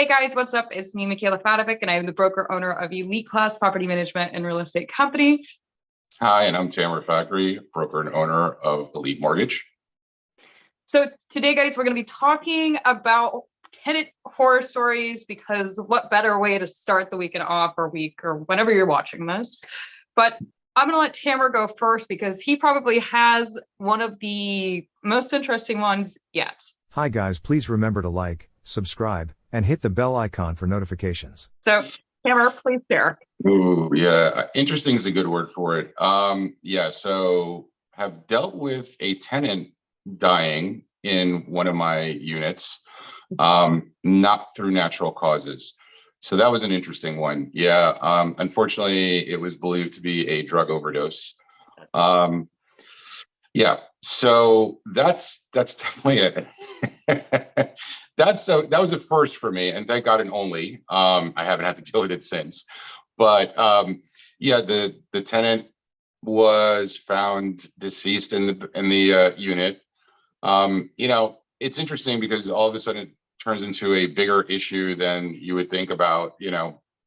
Hey guys, what's up? It's me, Michaela Fadovic, and I am the broker owner of Elite Class Property Management and Real Estate Company. Hi, and I'm Tamara Factory, broker and owner of Elite Mortgage. So today, guys, we're going to be talking about tenant horror stories, because what better way to start the weekend off, or week, or whenever you're watching this. But I'm going to let Tamara go first because he probably has one of the most interesting ones yet. Hi guys, please remember to like, subscribe, and hit the bell icon for notifications. So Tamara, please share. Ooh, yeah, interesting is a good word for it. So have dealt with a tenant dying in one of my units, not through natural causes. So that was an interesting one. Yeah, unfortunately, it was believed to be a drug overdose. Yeah, so that's definitely it. That was a first for me, and thank God an only. I haven't had to deal with it since. But yeah, the tenant was found deceased in the unit. It's interesting because all of a sudden it turns into a bigger issue than you would think about,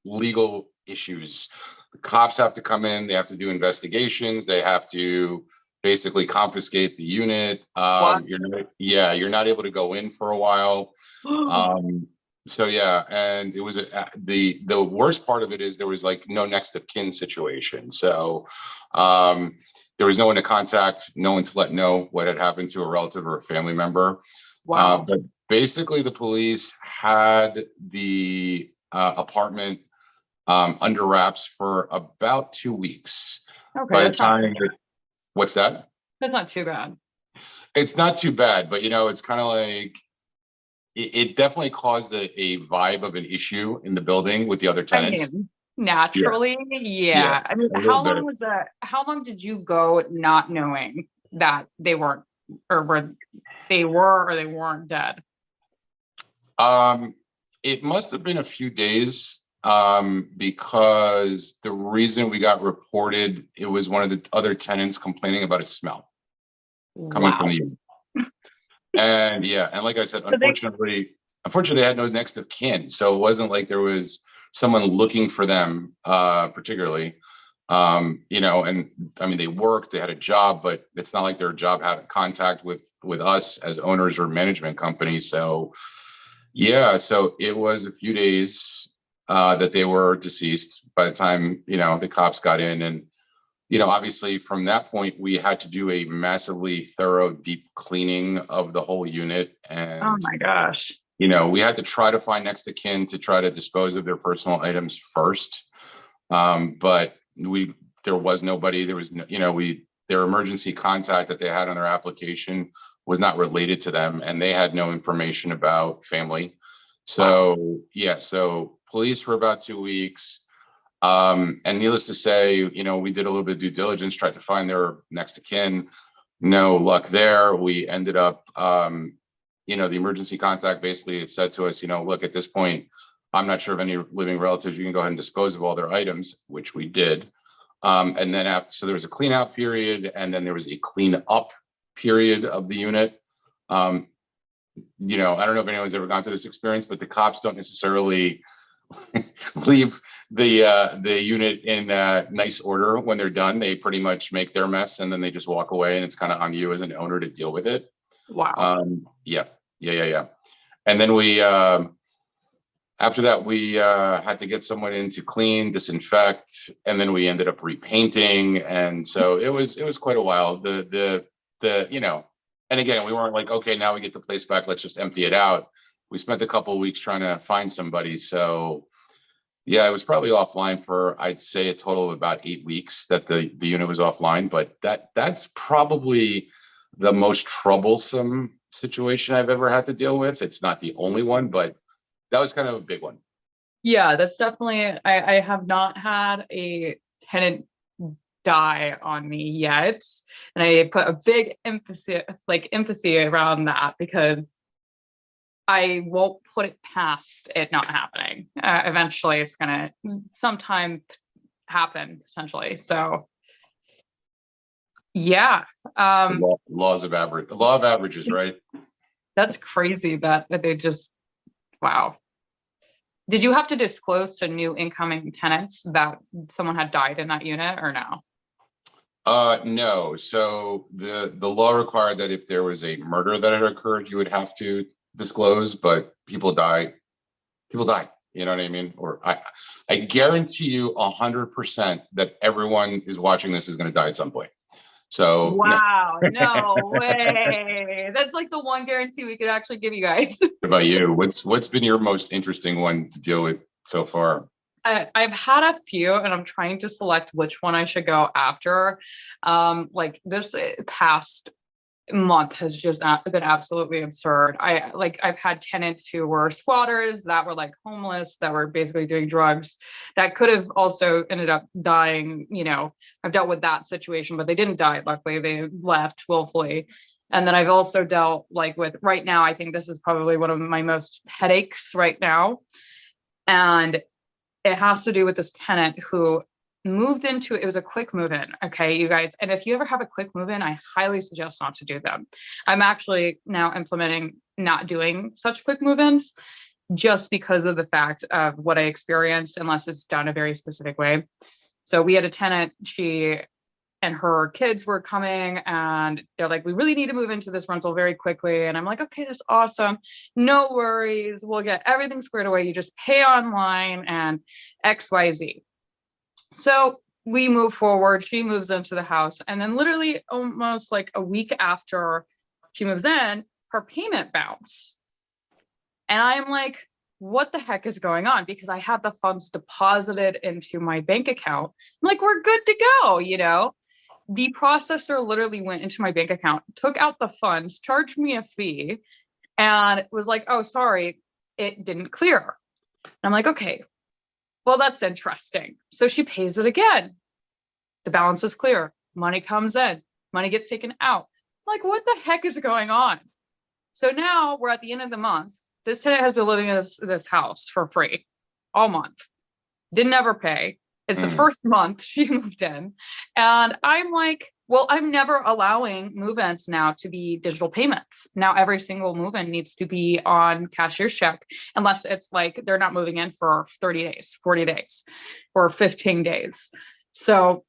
legal issues. The cops have to come in, they have to do investigations, they have to basically confiscate the unit. You're not able to go in for a while. So yeah, and it was the worst part of it is there was like no next of kin situation. So there was no one to contact, no one to let know what had happened to a relative or a family member. Wow. But basically the police had the apartment under wraps for about 2 weeks. Okay, By the time what's that? That's not too bad. It's not too bad, but it's kind of like it definitely caused a vibe of an issue in the building with the other tenants. I mean, naturally, yeah. I mean, how long was that? How long did you go not knowing that they weren't, or they weren't dead? It must have been a few days, because the reason we got reported, it was one of the other tenants complaining about a smell coming from the unit. And yeah, and like I said, unfortunately, they had no next of kin. So it wasn't like there was someone looking for them, particularly. And I mean, they worked, they had a job, but it's not like their job had contact with us as owners or management companies. So yeah, so it was a few days that they were deceased by the time, the cops got in. And obviously from that point, we had to do a massively thorough, deep cleaning of the whole unit. And oh my gosh, we had to try to find next of kin to try to dispose of their personal items first. But there was nobody. There was no, their emergency contact that they had on their application was not related to them, and they had no information about family. So yeah, so police for about 2 weeks. And needless to say, we did a little bit of due diligence, tried to find their next of kin. No luck there. We ended up, the emergency contact basically it said to us, look, at this point, I'm not sure of any living relatives. You can go ahead and dispose of all their items, which we did. And then so there was a clean out period, and then there was a clean up period of the unit. I don't know if anyone's ever gone through this experience, but the cops don't necessarily leave the unit in nice order when they're done. They pretty much make their mess and then they just walk away, and it's kind of on you as an owner to deal with it. Wow. Yeah. And then we after that we had to get someone in to clean, disinfect, and then we ended up repainting. And so it was quite a while. And again, we weren't like, okay, now we get the place back, let's just empty it out. We spent a couple of weeks trying to find somebody. So yeah, it was probably offline for, I'd say, a total of about 8 weeks that the unit was offline. But that's probably the most troublesome situation I've ever had to deal with. It's not the only one, but that was kind of a big one. Yeah, that's definitely, I have not had a tenant die on me yet. And I put a big emphasis around that because I won't put it past it not happening. Eventually it's gonna sometime happen potentially. So yeah. Law of averages, right? That's crazy that they just, wow. Did you have to disclose to new incoming tenants that someone had died in that unit or no? No. So the law required that if there was a murder that had occurred, you would have to disclose, but people die. People die. You know what I mean? Or I guarantee you 100% that everyone is watching this is going to die at some point. So wow, no way. That's like the one guarantee we could actually give you guys. What about you? What's been your most interesting one to deal with so far? I've had a few and I'm trying to select which one I should go after. Like this past month has just been absolutely absurd. I've had tenants who were squatters that were like homeless, that were basically doing drugs, that could have also ended up dying. You know, I've dealt with that situation, but they didn't die. Luckily, they left willfully. And then I've also dealt like with right now, I think this is probably one of my most headaches right now. And it has to do with this tenant who moved into, it was a quick move in. Okay, you guys. And if you ever have a quick move in, I highly suggest not to do them. I'm actually now implementing not doing such quick move ins just because of the fact of what I experienced, unless it's done a very specific way. So we had a tenant, she and her kids were coming and they're like, we really need to move into this rental very quickly. And I'm like, okay, that's awesome. No worries. We'll get everything squared away. You just pay online and XYZ. So we move forward. She moves into the house. And then literally almost like a week after she moves in, her payment bounced. And I'm like, what the heck is going on? Because I had the funds deposited into my bank account. I'm like, we're good to go, you know? The processor literally went into my bank account, took out the funds, charged me a fee, and was like, oh, sorry, it didn't clear. And I'm like, okay, well, that's interesting. So she pays it again. The balance is clear. Money comes in, money gets taken out. I'm like, what the heck is going on? So now we're at the end of the month. This tenant has been living in this house for free all month. Didn't ever pay. It's the first month she moved in. And I'm like, well, I'm never allowing move-ins now to be digital payments. Now every single move-in needs to be on cashier's check, unless it's like they're not moving in for 30 days, 40 days, or 15 days. So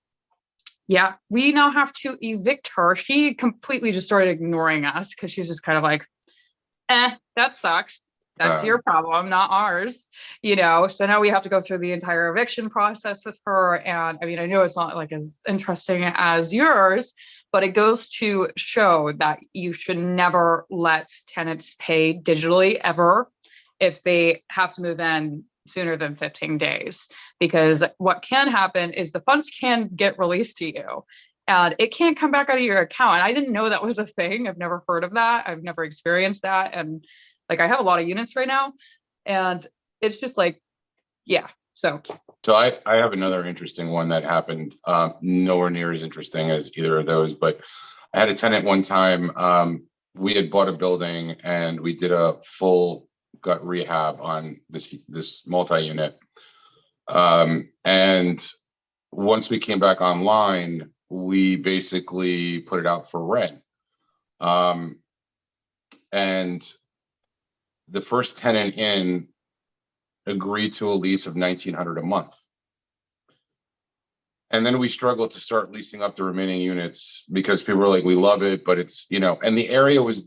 yeah, we now have to evict her. She completely just started ignoring us because she's just kind of like, that sucks. That's your problem, not ours, you know? So now we have to go through the entire eviction process with her. And I mean, I know it's not like as interesting as yours, but it goes to show that you should never let tenants pay digitally ever if they have to move in sooner than 15 days, because what can happen is the funds can get released to you and it can't come back out of your account. And I didn't know that was a thing. I've never heard of that. I've never experienced that. And like, I have a lot of units right now and it's just like, yeah. So I have another interesting one that happened, nowhere near as interesting as either of those, but I had a tenant one time, we had bought a building and we did a full gut rehab on this multi-unit. And once we came back online, we basically put it out for rent. And the first tenant in agreed to a lease of $1,900 a month. And then we struggled to start leasing up the remaining units because people were like, we love it, but it's, you know, and the area was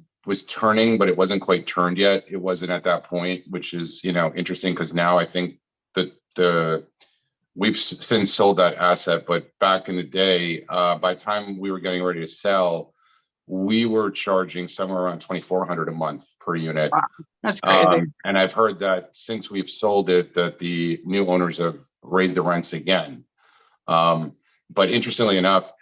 turning, but it wasn't quite turned yet. It wasn't at that point, which is, you know, interesting because now I think that we've since sold that asset, but back in the day, by the time we were getting ready to sell, we were charging somewhere around $2,400 a month per unit. wow, that's crazy. And I've heard that since we've sold it, that the new owners have raised the rents again. But interestingly enough,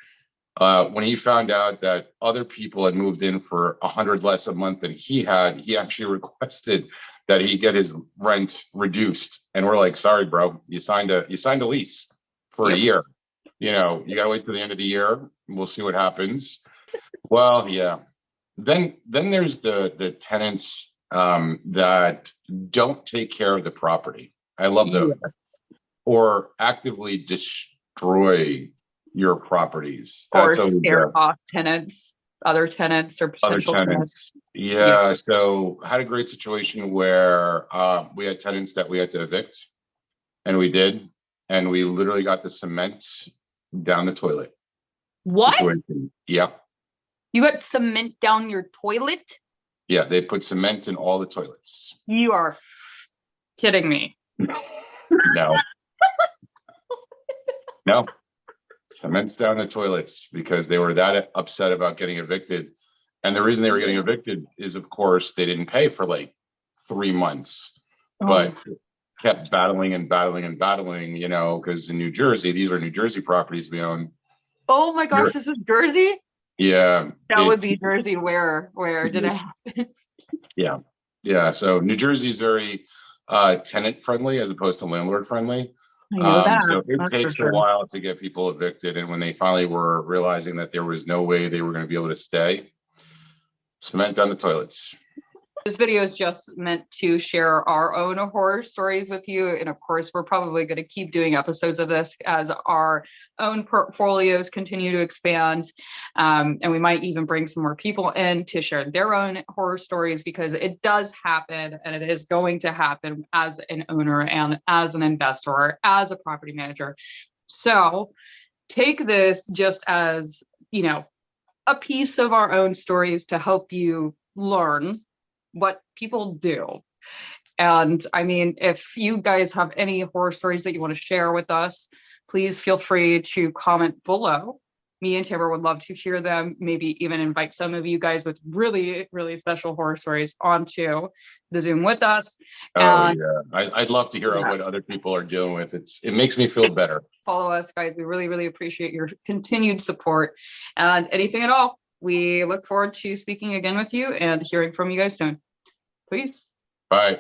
when he found out that other people had moved in for $100 less a month than he had, he actually requested that he get his rent reduced. And we're like, sorry, bro, you signed a lease for a year. You know, you gotta wait till the end of the year. We'll see what happens. Well, yeah. Then there's the tenants that don't take care of the property. I love those. Yes. Or actively destroy your properties. Or That's scare off tenants, other tenants or potential tenants. Yeah, so had a great situation where we had tenants that we had to evict, and we did, and we literally got the cement down the toilet What? situation. Yeah, You got cement down your toilet? yeah, they put cement in all the toilets. You are kidding me. No, no, cement's down the toilets because they were that upset about getting evicted. And the reason they were getting evicted is, of course, they didn't pay for like 3 months, but kept battling and battling and battling, you know, because in New Jersey, these are New Jersey properties we own. Oh my gosh, this is Jersey? Yeah. That would be Jersey. Where did it happen? Yeah. Yeah. So New Jersey is very tenant friendly as opposed to landlord friendly. I know that. So it That's for takes sure. a while to get people evicted. And when they finally were realizing that there was no way they were going to be able to stay, cement down the toilets. This video is just meant to share our own horror stories with you. And of course, we're probably going to keep doing episodes of this as our own portfolios continue to expand. And we might even bring some more people in to share their own horror stories, because it does happen, and it is going to happen as an owner and as an investor or as a property manager. So take this just as, you know, a piece of our own stories to help you learn what people do. And I mean, if you guys have any horror stories that you want to share with us, please feel free to comment below. Me and Taylor would love to hear them, maybe even invite some of you guys with really, really special horror stories onto the Zoom with us. Oh, yeah. I'd love to hear what other people are dealing with. It makes me feel better. Follow us, guys. We really, really appreciate your continued support and anything at all. We look forward to speaking again with you and hearing from you guys soon. Peace. Bye.